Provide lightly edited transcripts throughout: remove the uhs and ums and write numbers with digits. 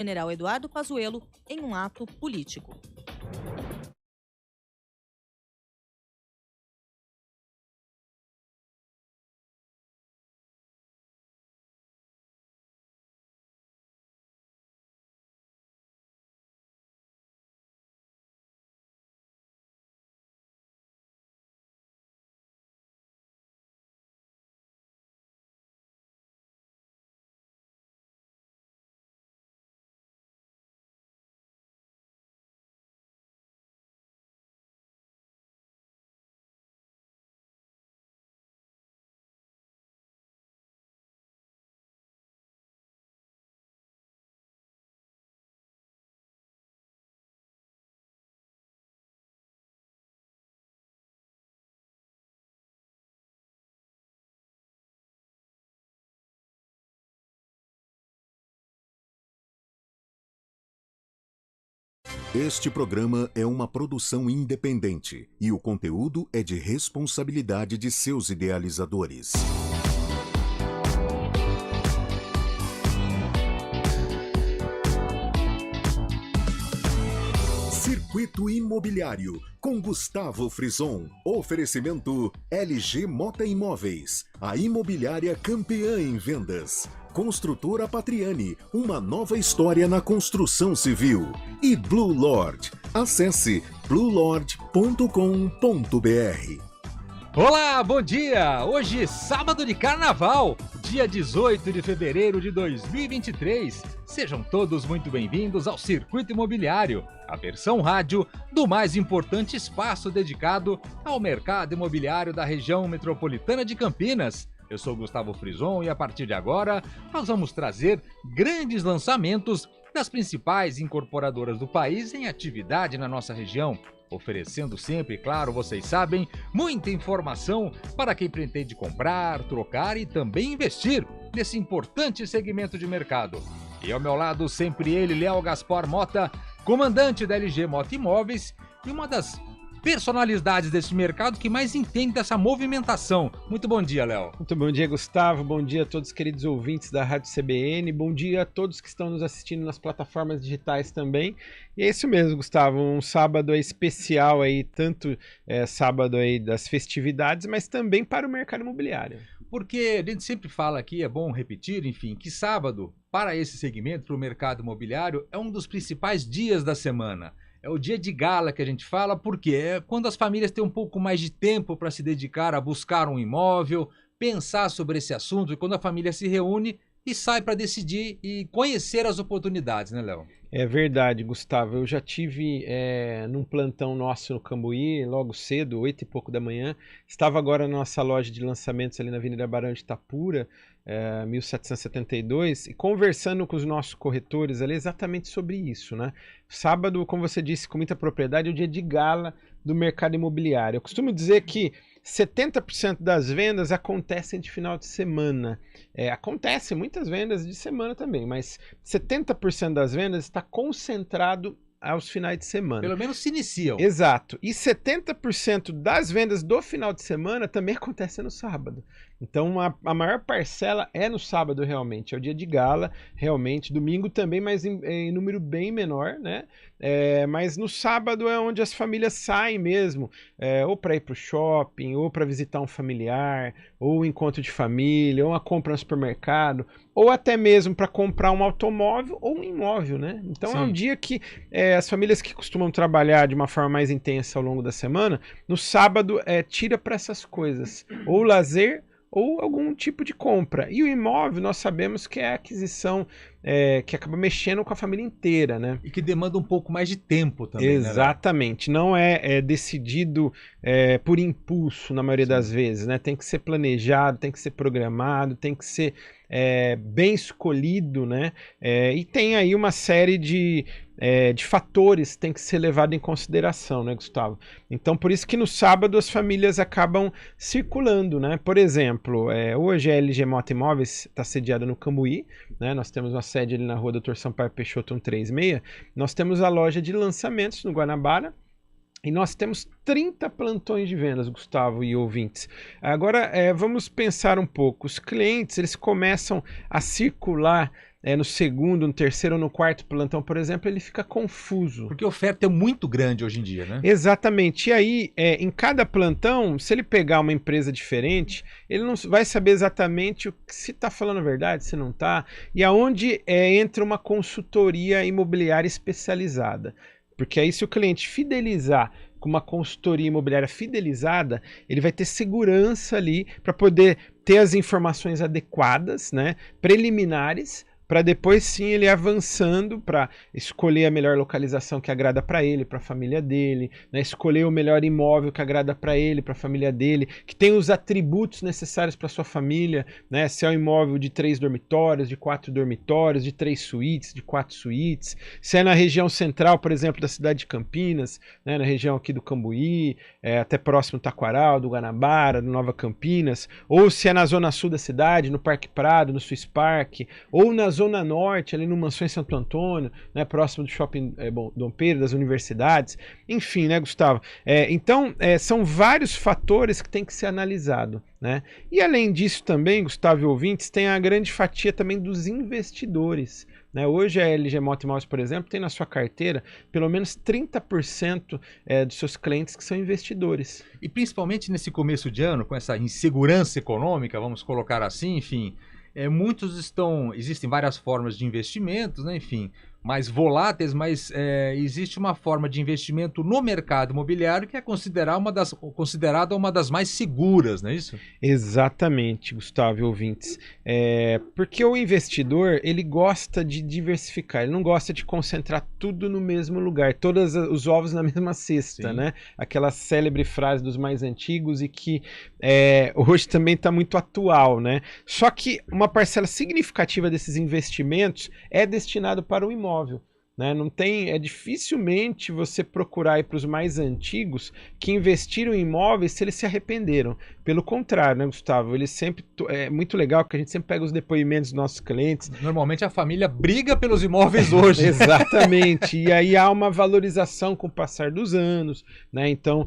General Eduardo Pazuello em um ato político. Este programa é uma produção independente e o conteúdo é de responsabilidade de seus idealizadores. Circuito Imobiliário, com Gustavo Frison. Oferecimento LG Mota Imóveis, a imobiliária campeã em vendas. Construtora Patriani, uma nova história na construção civil. E Blue Lord. Acesse bluelord.com.br. Olá, bom dia! Hoje, sábado de carnaval, dia 18 de fevereiro de 2023. Sejam todos muito bem-vindos ao Circuito Imobiliário, a versão rádio do mais importante espaço dedicado ao mercado imobiliário da região metropolitana de Campinas. Eu sou Gustavo Frison e a partir de agora nós vamos trazer grandes lançamentos das principais incorporadoras do país em atividade na nossa região, oferecendo sempre, claro, vocês sabem, muita informação para quem pretende comprar, trocar e também investir nesse importante segmento de mercado. E ao meu lado sempre ele, Léo Gaspar Mota, comandante da LG Mota Imóveis e uma das personalidades desse mercado que mais entende dessa movimentação. Muito bom dia, Léo. Muito bom dia, Gustavo. Bom dia a todos os queridos ouvintes da Rádio CBN. Bom dia a todos que estão nos assistindo nas plataformas digitais também. E é isso mesmo, Gustavo. Um sábado especial aí, tanto sábado aí das festividades, mas também para o mercado imobiliário. Porque a gente sempre fala aqui, é bom repetir, enfim, que sábado, para esse segmento, para o mercado imobiliário, é um dos principais dias da semana. É o dia de gala que a gente fala, porque é quando as famílias têm um pouco mais de tempo para se dedicar a buscar um imóvel, pensar sobre esse assunto, e quando a família se reúne e sai para decidir e conhecer as oportunidades, né, Léo? É verdade, Gustavo. Eu já tive num plantão nosso no Cambuí, logo cedo, 8 e pouco da manhã. Estava agora na nossa loja de lançamentos ali na Avenida Barão de Itapura, 1772, e conversando com os nossos corretores ali exatamente sobre isso, né? Sábado, como você disse com muita propriedade, é o dia de gala do mercado imobiliário. Eu costumo dizer que 70% das vendas acontecem de final de semana. Acontecem muitas vendas de semana também, mas 70% das vendas está concentrado aos finais de semana. Pelo menos se iniciam. Exato. E 70% das vendas do final de semana também acontecem no sábado. Então a maior parcela é no sábado realmente. É o dia de gala, realmente. Domingo também, mas em número bem menor, né? Mas no sábado é onde as famílias saem mesmo, ou para ir para o shopping, ou para visitar um familiar, ou um encontro de família, ou uma compra no supermercado, ou até mesmo para comprar um automóvel ou um imóvel, né? Então Sim. É um dia que as famílias que costumam trabalhar de uma forma mais intensa ao longo da semana, no sábado tira para essas coisas, ou lazer, ou algum tipo de compra. E o imóvel, nós sabemos que é a aquisição que acaba mexendo com a família inteira, né? E que demanda um pouco mais de tempo também, Exatamente. Né? Não é decidido por impulso, na maioria Sim. das vezes, né? Tem que ser planejado, tem que ser programado, tem que ser bem escolhido, né? E tem aí uma série de fatores que tem que ser levado em consideração, né, Gustavo? Então, por isso que no sábado as famílias acabam circulando, né? Por exemplo, hoje a LG Mota Imóveis está sediada no Cambuí, né? Nós temos uma sede ali na rua Dr. Sampaio Peixoto 136. Nós temos a loja de lançamentos no Guanabara. E nós temos 30 plantões de vendas, Gustavo e ouvintes. Agora, vamos pensar um pouco. Os clientes, eles começam a circular no segundo, no terceiro ou no quarto plantão, por exemplo, ele fica confuso. Porque a oferta é muito grande hoje em dia, né? Exatamente. E aí, em cada plantão, se ele pegar uma empresa diferente, ele não vai saber exatamente se está falando a verdade, se não está, e aonde entra uma consultoria imobiliária especializada. Porque aí, se o cliente fidelizar com uma consultoria imobiliária fidelizada, ele vai ter segurança ali para poder ter as informações adequadas, né, preliminares, para depois sim ele ir avançando para escolher a melhor localização que agrada para ele, para a família dele, né? Escolher o melhor imóvel que agrada para ele, para a família dele, que tem os atributos necessários para sua família, né? Se é um imóvel de 3 dormitórios, de 4 dormitórios, de 3 suítes, de 4 suítes, se é na região central, por exemplo, da cidade de Campinas, né? Na região aqui do Cambuí, até próximo do Taquaral, do Guanabara, do Nova Campinas, ou se é na zona sul da cidade, no Parque Prado, no Swiss Park, ou na Zona Norte, ali no Mansões Santo Antônio, né, próximo do Shopping Dom Pedro, das universidades, enfim, né, Gustavo? Então, são vários fatores que tem que ser analisado, né? E além disso também, Gustavo e ouvintes, tem a grande fatia também dos investidores, né? Hoje a LG Mota Imóveis, por exemplo, tem na sua carteira pelo menos 30% dos seus clientes que são investidores. E principalmente nesse começo de ano, com essa insegurança econômica, vamos colocar assim, enfim... existem várias formas de investimentos, né? Enfim, mais voláteis, mas existe uma forma de investimento no mercado imobiliário que é considerada uma das mais seguras, não é isso? Exatamente, Gustavo e ouvintes. Porque o investidor, ele gosta de diversificar, ele não gosta de concentrar tudo no mesmo lugar, todos os ovos na mesma cesta, né? Aquela célebre frase dos mais antigos e que hoje também está muito atual, né? Só que uma parcela significativa desses investimentos é destinado para o imóvel. Né? Não tem, dificilmente você procurar aí para os mais antigos que investiram em imóveis se eles se arrependeram. Pelo contrário, né, Gustavo? Eles sempre, é muito legal porque a gente sempre pega os depoimentos dos nossos clientes. Normalmente a família briga pelos imóveis hoje. Exatamente. E aí há uma valorização com o passar dos anos, né? Então,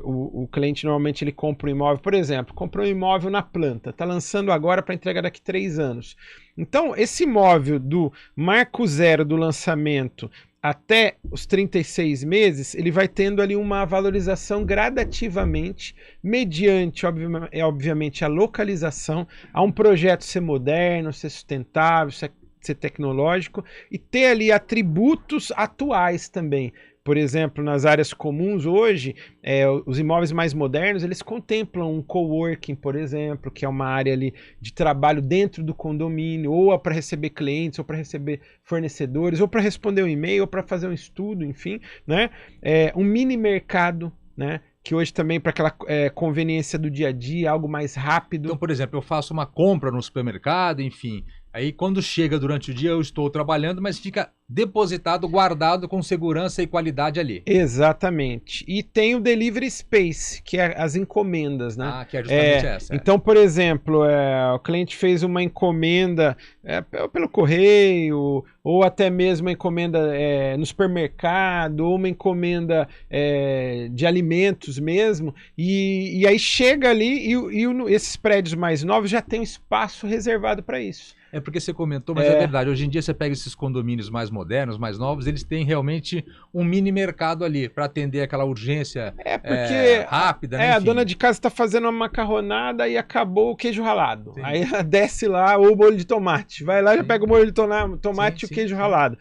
o cliente normalmente ele compra um imóvel, por exemplo, comprou um imóvel na planta, está lançando agora para entregar daqui 3 anos. Então, esse imóvel do marco zero do lançamento até os 36 meses, ele vai tendo ali uma valorização gradativamente, mediante, obviamente, a localização, a um projeto ser moderno, ser sustentável, ser tecnológico e ter ali atributos atuais também. Por exemplo, nas áreas comuns hoje, os imóveis mais modernos, eles contemplam um coworking, por exemplo, que é uma área ali de trabalho dentro do condomínio, ou para receber clientes, ou para receber fornecedores, ou para responder um e-mail, ou para fazer um estudo, enfim, né? Um mini mercado, né? Que hoje também para aquela conveniência do dia a dia, algo mais rápido. Então, por exemplo, eu faço uma compra no supermercado, enfim, aí quando chega durante o dia eu estou trabalhando, mas fica depositado, guardado com segurança e qualidade ali. Exatamente. E tem o Delivery Space, que é as encomendas, né? Ah, que é justamente essa. Então, por exemplo, o cliente fez uma encomenda pelo correio, ou até mesmo uma encomenda no supermercado, ou uma encomenda de alimentos mesmo, e aí chega ali e esses prédios mais novos já tem um espaço reservado para isso. É porque você comentou, mas é verdade. Hoje em dia você pega esses condomínios mais modernos, mais novos, eles têm realmente um mini mercado ali para atender aquela urgência rápida, né? A dona de casa está fazendo uma macarronada e acabou o queijo ralado. Sim. Aí ela desce lá, ou o molho de tomate. Vai lá e já pega o molho de tomate e o queijo ralado.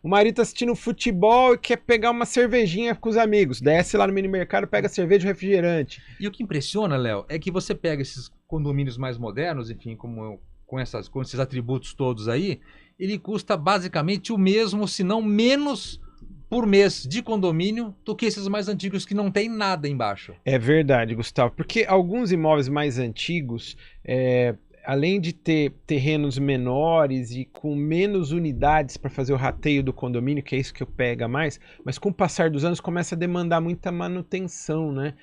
O marido tá assistindo futebol e quer pegar uma cervejinha com os amigos. Desce lá no mini mercado, pega cerveja e refrigerante. E o que impressiona, Léo, é que você pega esses condomínios mais modernos, enfim, com esses atributos todos aí, ele custa basicamente o mesmo, se não menos, por mês de condomínio do que esses mais antigos que não tem nada embaixo. É verdade, Gustavo, porque alguns imóveis mais antigos, além de ter terrenos menores e com menos unidades para fazer o rateio do condomínio, que é isso que pega mais, mas com o passar dos anos começa a demandar muita manutenção, né?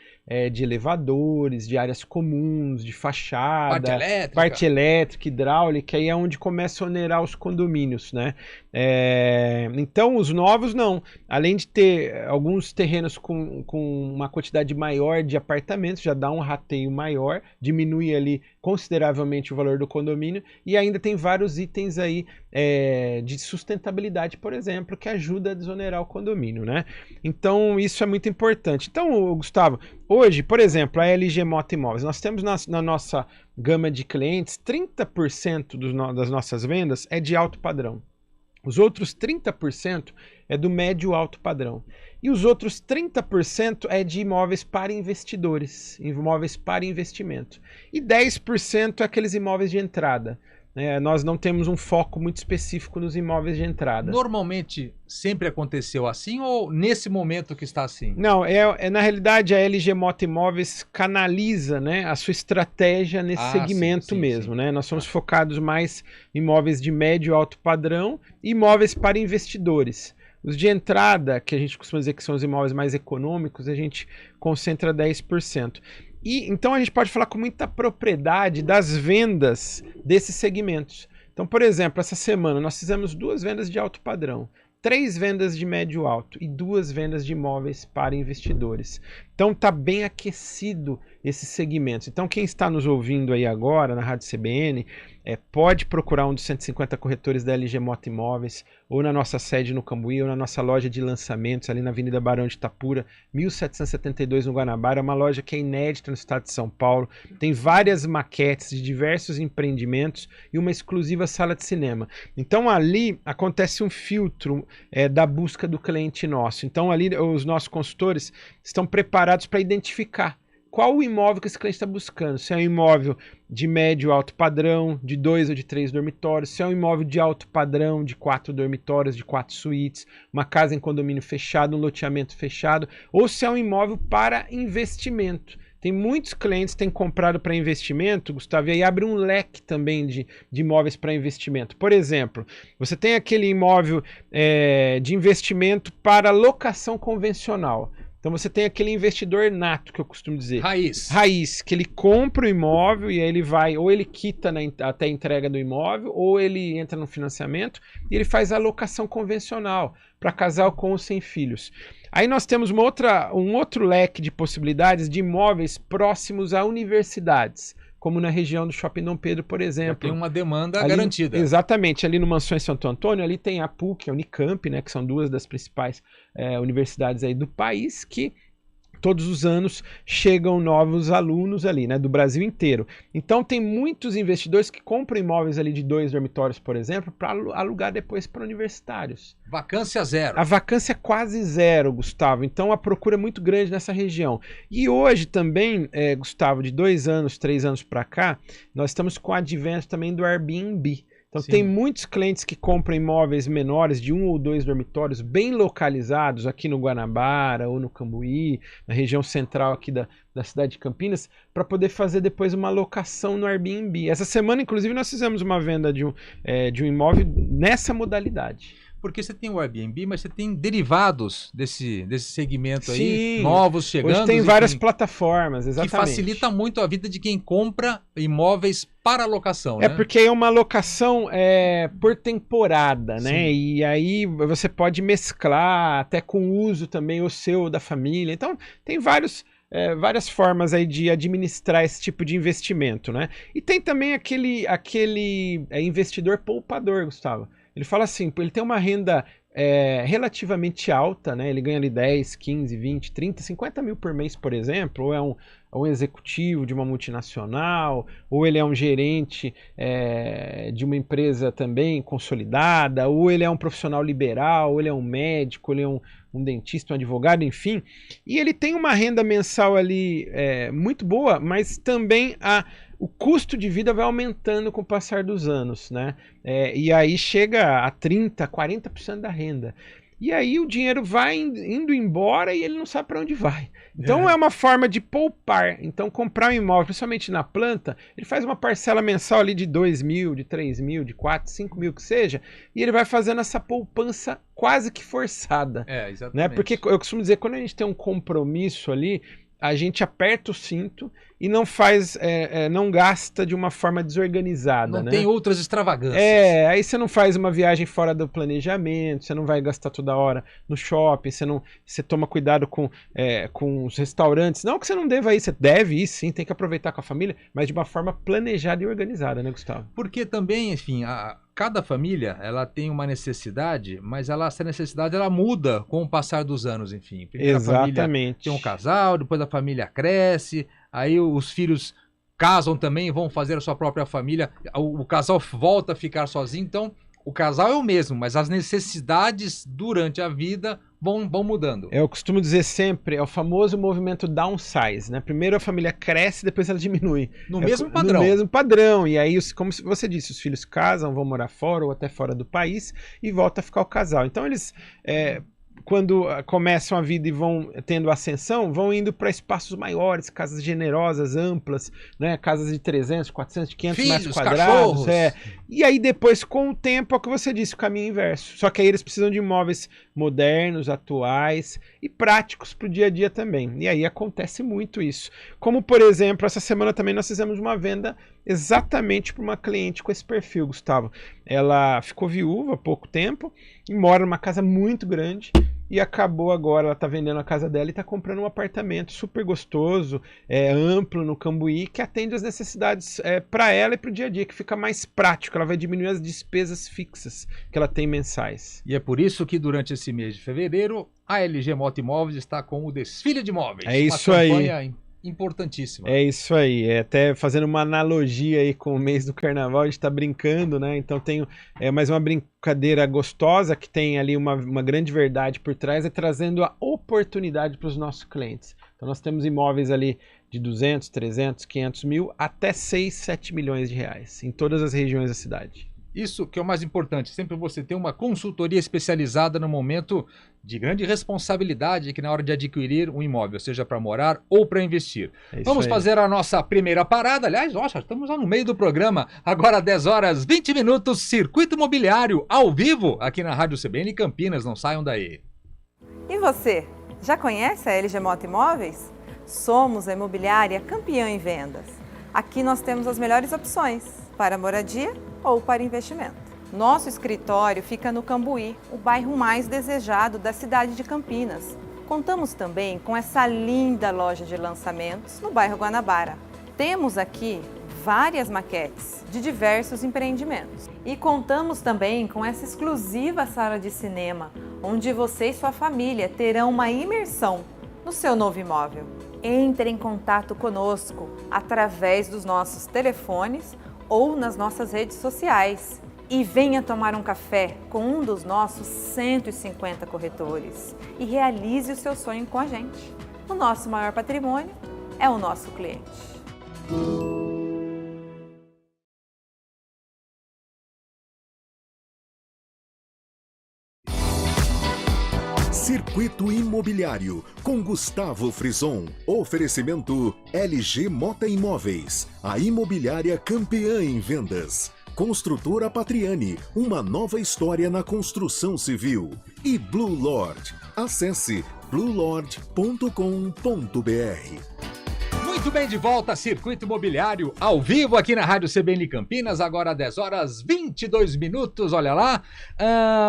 de elevadores, de áreas comuns, de fachada, parte elétrica, hidráulica, aí é onde começa a onerar os condomínios, né? Então, os novos não. Além de ter alguns terrenos com uma quantidade maior de apartamentos, já dá um rateio maior, diminui ali consideravelmente o valor do condomínio, e ainda tem vários itens aí de sustentabilidade, por exemplo, que ajuda a desonerar o condomínio, né? Então, isso é muito importante. Então, Gustavo, hoje, por exemplo, a LG Mota Imóveis, nós temos na nossa gama de clientes, 30% das nossas vendas é de alto padrão. Os outros 30% é do médio alto padrão. E os outros 30% é de imóveis para investidores, imóveis para investimento. E 10% é aqueles imóveis de entrada. Nós não temos um foco muito específico nos imóveis de entrada. Normalmente sempre aconteceu assim ou nesse momento que está assim? Não, na realidade a LG Mota Imóveis canaliza, né, a sua estratégia nesse segmento mesmo. Né? Nós somos focados mais em imóveis de médio e alto padrão e imóveis para investidores. Os de entrada, que a gente costuma dizer que são os imóveis mais econômicos, a gente concentra 10%. E então a gente pode falar com muita propriedade das vendas desses segmentos. Então, por exemplo, essa semana nós fizemos 2 vendas de alto padrão, 3 vendas de médio alto e 2 vendas de imóveis para investidores. Então está bem aquecido esses segmentos. Então quem está nos ouvindo aí agora na Rádio CBN, pode procurar um dos 150 corretores da LG Mota Imóveis, ou na nossa sede no Cambuí, ou na nossa loja de lançamentos ali na Avenida Barão de Itapura, 1772 no Guanabara. É uma loja que é inédita no estado de São Paulo. Tem várias maquetes de diversos empreendimentos e uma exclusiva sala de cinema. Então ali acontece um filtro da busca do cliente nosso. Então ali os nossos consultores estão preparados para identificar qual o imóvel que esse cliente está buscando. Se é um imóvel de médio alto padrão, de 2 ou de 3 dormitórios, se é um imóvel de alto padrão, de 4 dormitórios, de 4 suítes, uma casa em condomínio fechado, um loteamento fechado, ou se é um imóvel para investimento. Tem muitos clientes que têm comprado para investimento, Gustavo, e aí abre um leque também de imóveis para investimento. Por exemplo, você tem aquele imóvel de investimento para locação convencional. Então você tem aquele investidor nato, que eu costumo dizer. Raiz, que ele compra o imóvel e aí ele vai, ou ele quita até a entrega do imóvel, ou ele entra no financiamento e ele faz a alocação convencional para casal com ou sem filhos. Aí nós temos um outro leque de possibilidades de imóveis próximos a universidades, como na região do Shopping Dom Pedro, por exemplo. Tem uma demanda ali, garantida. Exatamente. Ali no Mansões Santo Antônio, ali tem a PUC, a Unicamp, né, que são 2 das principais universidades aí do país, que todos os anos chegam novos alunos ali, né, do Brasil inteiro. Então tem muitos investidores que compram imóveis ali de 2 dormitórios, por exemplo, para alugar depois para universitários. Vacância zero. A vacância é quase zero, Gustavo. Então a procura é muito grande nessa região. E hoje também, Gustavo, de 2 anos, 3 anos para cá, nós estamos com o advento também do Airbnb. Então tem muitos clientes que compram imóveis menores de 1 ou 2 dormitórios bem localizados aqui no Guanabara ou no Cambuí, na região central aqui da cidade de Campinas, para poder fazer depois uma locação no Airbnb. Essa semana, inclusive, nós fizemos uma venda de um imóvel nessa modalidade. Porque você tem o Airbnb, mas você tem derivados desse segmento aí, novos chegando. Hoje tem várias plataformas, exatamente. Que facilita muito a vida de quem compra imóveis para locação, né? Porque é uma locação por temporada, né? E aí você pode mesclar até com o uso também o seu ou da família. Então tem várias formas aí de administrar esse tipo de investimento, né? E tem também aquele investidor poupador, Gustavo. Ele fala assim, ele tem uma renda relativamente alta, né? Ele ganha ali 10, 15, 20, 30, 50 mil por mês, por exemplo, ou é um executivo de uma multinacional, ou ele é um gerente de uma empresa também consolidada, ou ele é um profissional liberal, ou ele é um médico, ou ele é um dentista, um advogado, enfim. E ele tem uma renda mensal ali muito boa, mas também o custo de vida vai aumentando com o passar dos anos, né? E aí chega a 30%, 40% da renda. E aí o dinheiro vai indo embora e ele não sabe para onde vai. Então é uma forma de poupar. Então comprar um imóvel, principalmente na planta, ele faz uma parcela mensal ali de 2 mil, de 3 mil, de 4, 5 mil que seja, e ele vai fazendo essa poupança quase que forçada. Exatamente. Né? Porque eu costumo dizer, quando a gente tem um compromisso ali, a gente aperta o cinto e não faz, não gasta de uma forma desorganizada, Não né? tem outras extravagâncias. Aí você não faz uma viagem fora do planejamento, você não vai gastar toda hora no shopping, você toma cuidado com os restaurantes. Não que você não deva ir, você deve ir sim, tem que aproveitar com a família, mas de uma forma planejada e organizada, né, Gustavo? Porque também, enfim, cada família ela tem uma necessidade, mas essa necessidade ela muda com o passar dos anos, enfim. Primeiro a família Exatamente. tem um casal, depois a família cresce, aí os filhos casam também, vão fazer a sua própria família, o casal volta a ficar sozinho, então o casal é o mesmo, mas as necessidades durante a vida vão mudando. Eu costumo dizer sempre, é o famoso movimento downsize, né? Primeiro a família cresce, depois ela diminui. No mesmo padrão. No mesmo padrão. E aí, como você disse, os filhos casam, vão morar fora ou até fora do país e volta a ficar o casal. Então eles, quando começam a vida e vão tendo ascensão, vão indo para espaços maiores, casas generosas, amplas, né? Casas de 300, 400, 500 Filhos, metros quadrados. cachorros. E aí depois, com o tempo, é o que você disse, o caminho inverso. Só que aí eles precisam de imóveis modernos, atuais e práticos para o dia a dia também. E aí acontece muito isso. Como, por exemplo, essa semana também nós fizemos uma venda exatamente para uma cliente com esse perfil, Gustavo. Ela ficou viúva há pouco tempo e mora numa casa muito grande. E acabou agora, ela está vendendo a casa dela e está comprando um apartamento super gostoso, amplo no Cambuí, que atende às necessidades para ela e para o dia a dia, que fica mais prático. Ela vai diminuir as despesas fixas que ela tem mensais. E é por isso que durante esse mês de fevereiro, a LG Moto Imóveis está com o Desfile de Imóveis. É isso aí. Uma campanha importantíssima. É isso aí, até fazendo uma analogia aí com o mês do carnaval, a gente tá brincando, né? Então tem mais uma brincadeira gostosa que tem ali uma grande verdade por trás, trazendo a oportunidade para os nossos clientes. Então nós temos imóveis ali de 200, 300, 500 mil até 6, 7 milhões de reais em todas as regiões da cidade. Isso que é o mais importante, sempre você ter uma consultoria especializada no momento de grande responsabilidade que na hora de adquirir um imóvel, seja para morar ou para investir. Vamos fazer a nossa primeira parada. Aliás, nossa, estamos lá no meio do programa. Agora 10 horas 20 minutos, Circuito Imobiliário, ao vivo, aqui na Rádio CBN Campinas. Não saiam daí. E você, já conhece a LG Moto Imóveis? Somos a imobiliária campeã em vendas. Aqui nós temos as melhores opções para moradia ou para investimento. Nosso escritório fica no Cambuí, o bairro mais desejado da cidade de Campinas. Contamos também com essa linda loja de lançamentos no bairro Guanabara. Temos aqui várias maquetes de diversos empreendimentos. E contamos também com essa exclusiva sala de cinema, onde você e sua família terão uma imersão no seu novo imóvel. Entre em contato conosco através dos nossos telefones ou nas nossas redes sociais. E venha tomar um café com um dos nossos 150 corretores e realize o seu sonho com a gente. O nosso maior patrimônio é o nosso cliente. Circuito Imobiliário, com Gustavo Frison. Oferecimento LG Moto Imóveis, a imobiliária campeã em vendas. Construtora Patriani, uma nova história na construção civil. E Blue Lord. Acesse bluelord.com.br. Muito bem, de volta, Circuito Imobiliário, ao vivo aqui na Rádio CBN Campinas, agora 10 horas 22 minutos, olha lá.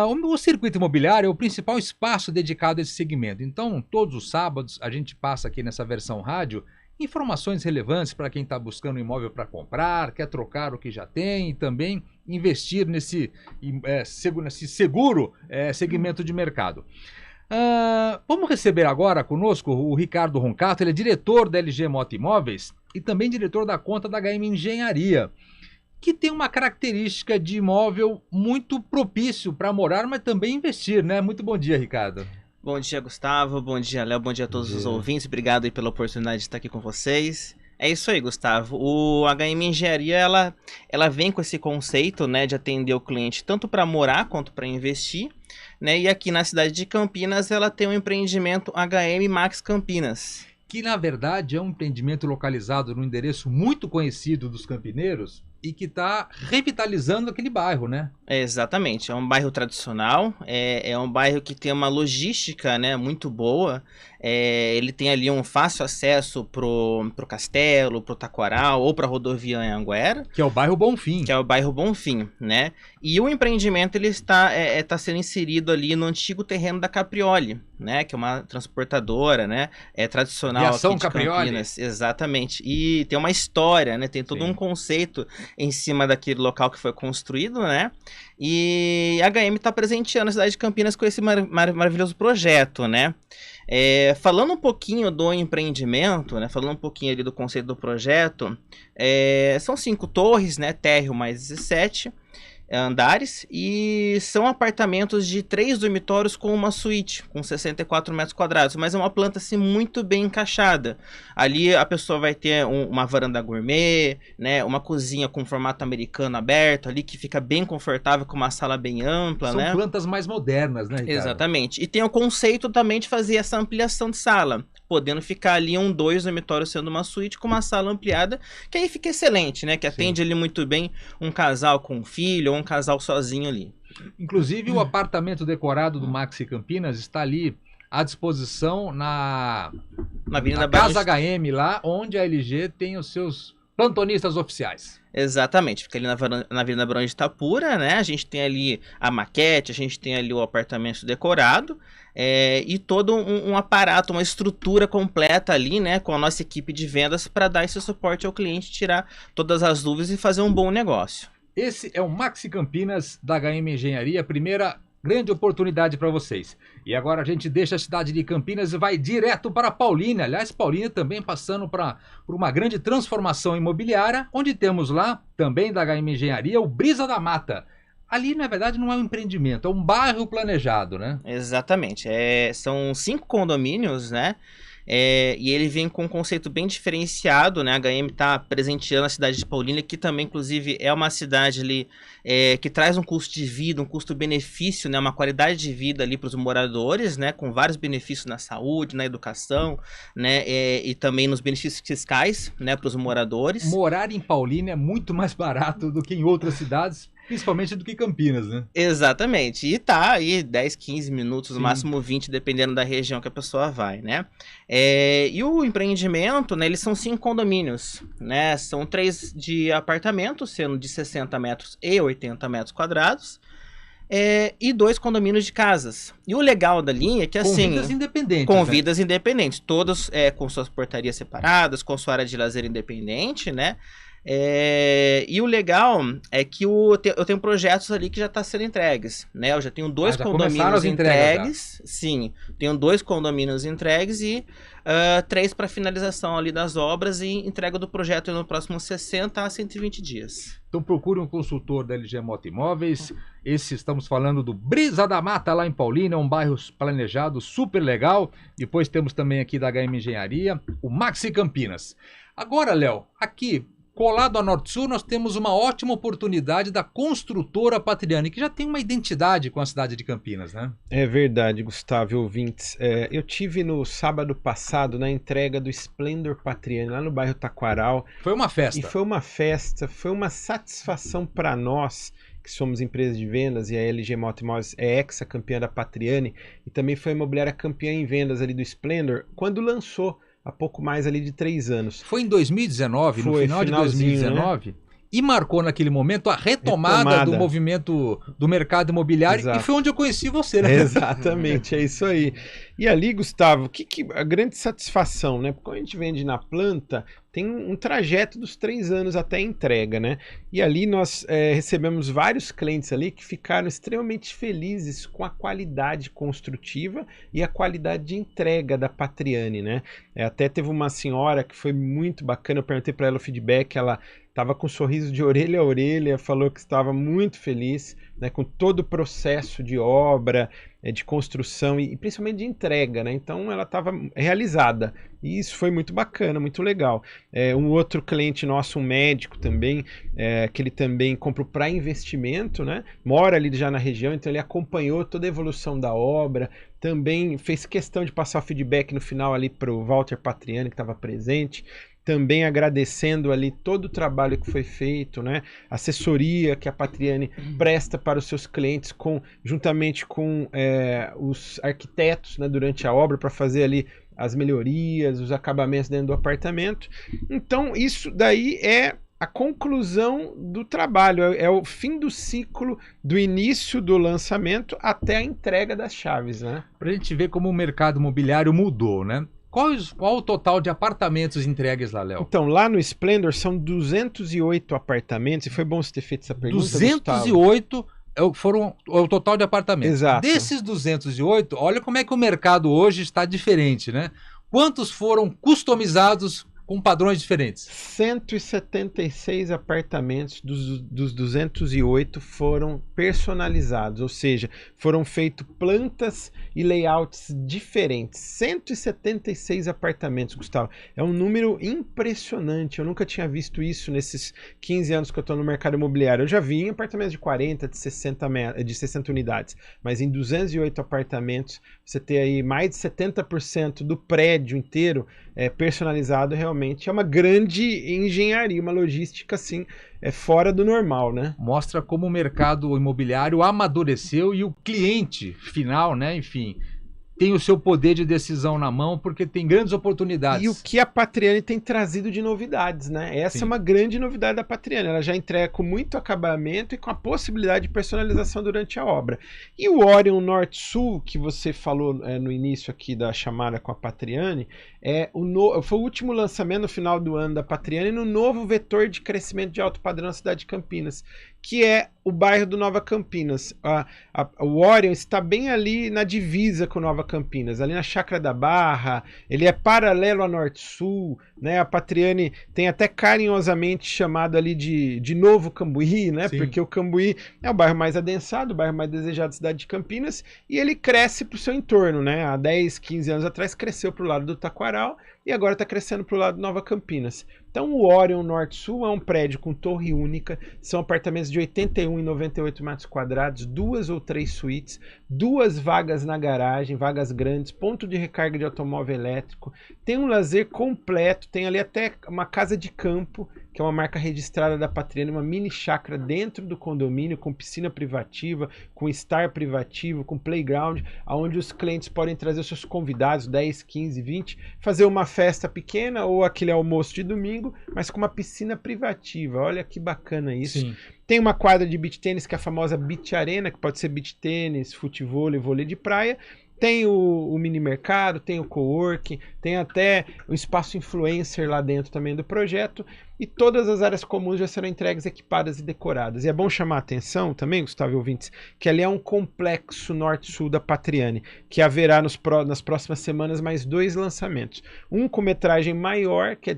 O Circuito Imobiliário é o principal espaço dedicado a esse segmento. Então, todos os sábados, a gente passa aqui nessa versão rádio informações relevantes para quem está buscando um imóvel para comprar, quer trocar o que já tem e também investir nesse seguro segmento de mercado. Vamos receber agora conosco o Ricardo Roncato, ele é diretor da LG Moto Imóveis e também diretor da conta da HM Engenharia, que tem uma característica de imóvel muito propício para morar, mas também investir, né? Muito bom dia, Ricardo. Bom dia, Gustavo. Bom dia, Léo. Bom dia a todos os ouvintes. Obrigado aí pela oportunidade de estar aqui com vocês. É isso aí, Gustavo. O HM Engenharia, ela vem com esse conceito, né, de atender o cliente tanto para morar quanto para investir, né? E aqui na cidade de Campinas, ela tem um empreendimento HM Max Campinas. Que, na verdade, é um empreendimento localizado num endereço muito conhecido dos campineiros, e que está revitalizando aquele bairro, né? Exatamente, é um bairro tradicional, é um bairro que tem uma logística, né, muito boa. Ele tem ali um fácil acesso pro Castelo, pro Taquaral ou pra rodovia Anhanguera. Que é o bairro Bonfim. Que é o bairro Bonfim, né? E o empreendimento ele tá sendo inserido ali no antigo terreno da Caprioli, né? Que é uma transportadora, né? É tradicional Viação aqui de Caprioli. Campinas. Exatamente. E tem uma história, né? Tem todo Sim. um conceito em cima daquele local que foi construído, né? E a HM está presenteando a cidade de Campinas com esse maravilhoso projeto, né? Falando um pouquinho do empreendimento, né? Falando um pouquinho ali do conceito do projeto, são 5 torres, né? Térreo mais 17 andares, e são apartamentos de 3 dormitórios com uma suíte, com 64 metros quadrados, mas é uma planta assim muito bem encaixada. Ali a pessoa vai ter uma varanda gourmet, né, uma cozinha com formato americano aberto ali, que fica bem confortável, com uma sala bem ampla, São né? plantas mais modernas, né, Ricardo? Exatamente. E tem o conceito também de fazer essa ampliação de sala, podendo ficar ali 2 dormitórios sendo uma suíte com uma sala ampliada, que aí fica excelente, né? Que atende ali muito bem um casal com um filho ou um casal sozinho ali. Inclusive, o apartamento decorado do Maxi Campinas está ali à disposição na Avenida Casa HM, lá onde a LG tem os seus plantonistas oficiais. Exatamente, fica ali na Avenida Barão de Itapura, né? A gente tem ali a maquete, a gente tem ali o apartamento decorado, e todo um aparato, uma estrutura completa ali, né? Com a nossa equipe de vendas para dar esse suporte ao cliente, tirar todas as dúvidas e fazer um bom negócio. Esse é o Maxi Campinas da HM Engenharia, a primeira grande oportunidade para vocês. E agora a gente deixa a cidade de Campinas e vai direto para Paulínia. Aliás, Paulínia também passando por uma grande transformação imobiliária, onde temos lá, também da HM Engenharia, o Brisa da Mata. Ali, na verdade, não é um empreendimento, é um bairro planejado, né? Exatamente. São 5 condomínios, né? E ele vem com um conceito bem diferenciado, né? A HM está presenteando a cidade de Paulínia, que também, inclusive, é uma cidade ali que traz um custo de vida, um custo-benefício, né? Uma qualidade de vida ali para os moradores, né? Com vários benefícios na saúde, na educação, né? E também nos benefícios fiscais, né? Para os moradores. Morar em Paulínia é muito mais barato do que em outras cidades, principalmente do que Campinas, né? Exatamente. E tá aí 10, 15 minutos, no Sim. máximo 20, dependendo da região que a pessoa vai, né? E o empreendimento, né? Eles são 5 condomínios, né? São 3 de apartamentos, sendo de 60 metros e 80 metros quadrados. E 2 condomínios de casas. E o legal da linha é que, assim... Com vidas independentes. Com né? vidas independentes. Todos com suas portarias separadas, com sua área de lazer independente, né? E o legal é que eu tenho projetos ali que já estão sendo entregues, né? Eu já tenho 2 já condomínios entregas, entregues, sim, tenho 2 condomínios entregues e 3 para finalização ali das obras e entrega do projeto no próximo 60 a 120 dias. Então procure um consultor da LG Moto Imóveis. Estamos falando do Brisa da Mata, lá em Paulínia, um bairro planejado, super legal. Depois temos também aqui da HM Engenharia, o Maxi Campinas. Agora, Léo, aqui... colado a Norte-Sul, nós temos uma ótima oportunidade da construtora Patriani, que já tem uma identidade com a cidade de Campinas, né? É verdade, Gustavo e ouvintes. Eu tive no sábado passado na entrega do Splendor Patriani, lá no bairro Taquaral. Foi uma festa. E foi uma festa, foi uma satisfação para nós, que somos empresa de vendas, e a LG Moto Imóveis é ex-campeã da Patriani, e também foi a imobiliária campeã em vendas ali do Splendor, quando lançou há pouco mais ali de 3 anos. Foi em 2019, no final de 2019, né? E marcou naquele momento a retomada do movimento do mercado imobiliário. Exato. E foi onde eu conheci você, né? Exatamente, é isso aí. E ali, Gustavo, a grande satisfação, né? Porque quando a gente vende na planta, tem um trajeto dos 3 anos até a entrega, né? E ali nós recebemos vários clientes ali que ficaram extremamente felizes com a qualidade construtiva e a qualidade de entrega da Patriani, né? Até teve uma senhora que foi muito bacana, eu perguntei para ela o feedback, ela estava com um sorriso de orelha a orelha, falou que estava muito feliz, né, com todo o processo de obra, de construção e principalmente de entrega, né? Então ela estava realizada e isso foi muito bacana, muito legal. Um outro cliente nosso, um médico também, que ele também comprou para investimento, né? Mora ali já na região, então ele acompanhou toda a evolução da obra, também fez questão de passar o feedback no final ali para o Walter Patriani, que estava presente. também agradecendo ali todo o trabalho que foi feito, né? Assessoria que a Patriani presta para os seus clientes, juntamente com os arquitetos, né, durante a obra, para fazer ali as melhorias, os acabamentos dentro do apartamento. Então, isso daí é a conclusão do trabalho, é o fim do ciclo do início do lançamento até a entrega das chaves, né? Para a gente ver como o mercado imobiliário mudou, né? Qual o total de apartamentos entregues lá, Léo? Então, lá no Splendor são 208 apartamentos, e foi bom você ter feito essa pergunta, 208 foram o total de apartamentos. Exato. Desses 208, olha como é que o mercado hoje está diferente, né? Quantos foram customizados com padrões diferentes? 176 apartamentos dos 208 foram personalizados, ou seja, foram feitos plantas e layouts diferentes. 176 apartamentos, Gustavo. É um número impressionante. Eu nunca tinha visto isso nesses 15 anos que eu estou no mercado imobiliário. Eu já vi em apartamentos de 40, de 60 unidades, mas em 208 apartamentos, você ter aí mais de 70% do prédio inteiro personalizado, realmente é uma grande engenharia, uma logística assim, fora do normal, né? Mostra como o mercado imobiliário amadureceu e o cliente final, né, enfim, tem o seu poder de decisão na mão porque tem grandes oportunidades. E o que a Patriani tem trazido de novidades, né? Essa é uma grande novidade da Patriani. Ela já entrega com muito acabamento e com a possibilidade de personalização durante a obra. E o Orion Norte-Sul, que você falou no início aqui da chamada com a Patriani, foi o último lançamento no final do ano da Patriani no novo vetor de crescimento de alto padrão na cidade de Campinas, que é o bairro do Nova Campinas. O Orion está bem ali na divisa com Nova Campinas, ali na Chácara da Barra, ele é paralelo a Norte-Sul, né? A Patriani tem até carinhosamente chamado ali de Novo Cambuí, né? Sim. Porque o Cambuí é o bairro mais adensado, o bairro mais desejado da cidade de Campinas, e ele cresce para o seu entorno, né? Há 10, 15 anos atrás cresceu para o lado do Taquaral e agora está crescendo para o lado de Nova Campinas. Então o Orion Norte-Sul é um prédio com torre única, são apartamentos de 81 e 98 metros quadrados, 2 ou 3 suítes, 2 vagas na garagem, vagas grandes, ponto de recarga de automóvel elétrico, tem um lazer completo, tem ali até uma casa de campo, que é uma marca registrada da Patriani, uma mini chácara dentro do condomínio, com piscina privativa, com estar privativo, com playground, onde os clientes podem trazer os seus convidados, 10, 15, 20, fazer uma festa pequena ou aquele almoço de domingo, mas com uma piscina privativa. Olha que bacana isso. Sim. Tem uma quadra de beach tênis, que é a famosa Beach Arena, que pode ser beach tênis, futevôlei, vôlei de praia. Tem o mini mercado, tem o coworking, tem até o espaço influencer lá dentro também do projeto, e todas as áreas comuns já serão entregues, equipadas e decoradas. E é bom chamar a atenção também, Gustavo e ouvintes, que ali é um complexo norte-sul da Patriani, que haverá nas próximas semanas mais 2 lançamentos. Um com metragem maior, que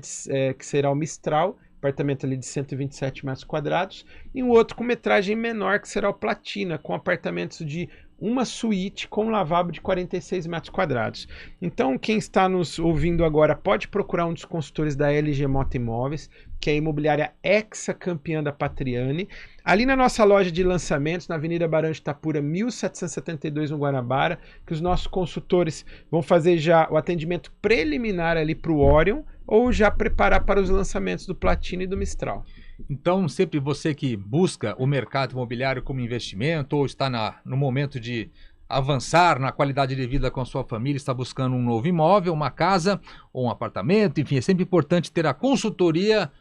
será o Mistral, apartamento ali de 127 metros quadrados, e um outro com metragem menor, que será o Platina, com apartamentos de uma suíte com lavabo de 46 metros quadrados. Então, quem está nos ouvindo agora pode procurar um dos consultores da LG Mota Imóveis, que é a imobiliária ex-campeã da Patriani, ali na nossa loja de lançamentos, na Avenida Barão de Itapura, 1772, no Guanabara, que os nossos consultores vão fazer já o atendimento preliminar ali para o Orion, ou já preparar para os lançamentos do Platina e do Mistral. Então, sempre você que busca o mercado imobiliário como investimento ou está no momento de avançar na qualidade de vida com a sua família, está buscando um novo imóvel, uma casa ou um apartamento, enfim, é sempre importante ter a consultoria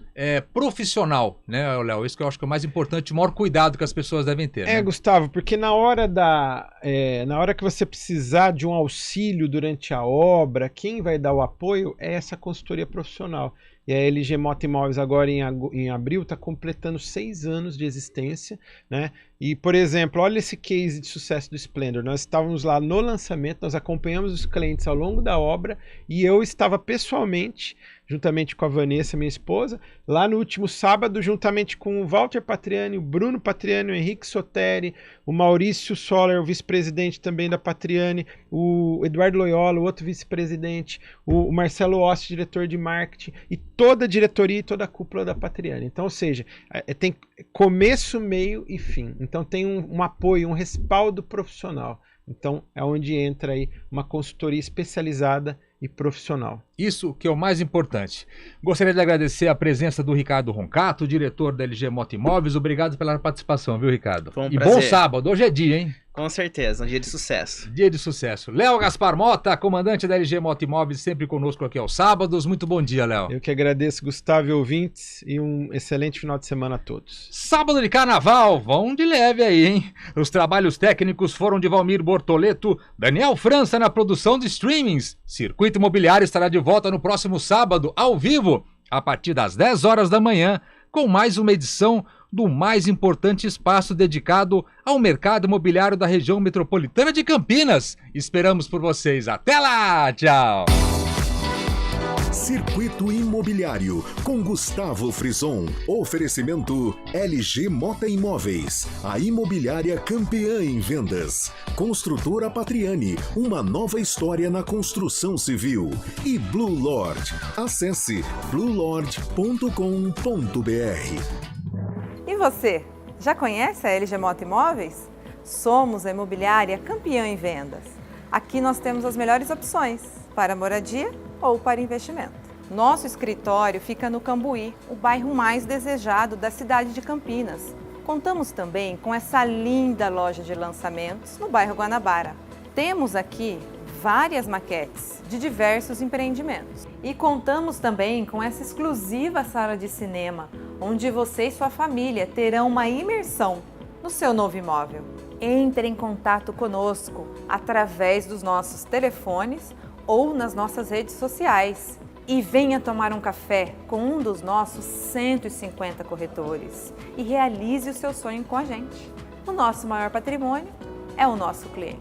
profissional, né, Léo? Isso que eu acho que é o mais importante, o maior cuidado que as pessoas devem ter. Né? Gustavo, porque na hora que você precisar de um auxílio durante a obra, quem vai dar o apoio é essa consultoria profissional. E a LG Mota Imóveis agora em abril está completando 6 anos de existência, né? E, por exemplo, olha esse case de sucesso do Splendor. Nós estávamos lá no lançamento, nós acompanhamos os clientes ao longo da obra e eu estava pessoalmente, juntamente com a Vanessa, minha esposa, lá no último sábado, juntamente com o Walter Patriani, o Bruno Patriani, o Henrique Soteri, o Maurício Soller, o vice-presidente também da Patriani, o Eduardo Loyola, o outro vice-presidente, o Marcelo Ossi, diretor de marketing, e toda a diretoria e toda a cúpula da Patriani. Então, ou seja, tem começo, meio e fim. Então tem um apoio, um respaldo profissional. Então é onde entra aí uma consultoria especializada e profissional. Isso que é o mais importante. Gostaria de agradecer a presença do Ricardo Roncato, diretor da LG Moto Imóveis. Obrigado pela participação, viu, Ricardo? Foi um e prazer. bom sábado. Hoje é dia, hein? Com certeza, um dia de sucesso. Dia de sucesso. Léo Gaspar Mota, comandante da LG Moto Imóveis, sempre conosco aqui aos sábados. Muito bom dia, Léo. Eu que agradeço, Gustavo e ouvintes, e um excelente final de semana a todos. Sábado de carnaval, vão de leve aí, hein? Os trabalhos técnicos foram de Valmir Bortoleto, Daniel França na produção de streamings. Circuito Imobiliário estará de volta no próximo sábado, ao vivo, a partir das 10 horas da manhã, com mais uma edição do mais importante espaço dedicado ao mercado imobiliário da região metropolitana de Campinas. Esperamos por vocês. Até lá! Tchau! Circuito Imobiliário, com Gustavo Frison. Oferecimento LG Mota Imóveis, a imobiliária campeã em vendas. Construtora Patriani, uma nova história na construção civil. E Blue Lord. Acesse bluelord.com.br. E você, já conhece a LG Moto Imóveis? Somos a imobiliária campeã em vendas. Aqui nós temos as melhores opções para moradia ou para investimento. Nosso escritório fica no Cambuí, o bairro mais desejado da cidade de Campinas. Contamos também com essa linda loja de lançamentos no bairro Guanabara. Temos aqui várias maquetes de diversos empreendimentos. E contamos também com essa exclusiva sala de cinema, onde você e sua família terão uma imersão no seu novo imóvel. Entre em contato conosco através dos nossos telefones ou nas nossas redes sociais e venha tomar um café com um dos nossos 150 corretores e realize o seu sonho com a gente. O nosso maior patrimônio é o nosso cliente.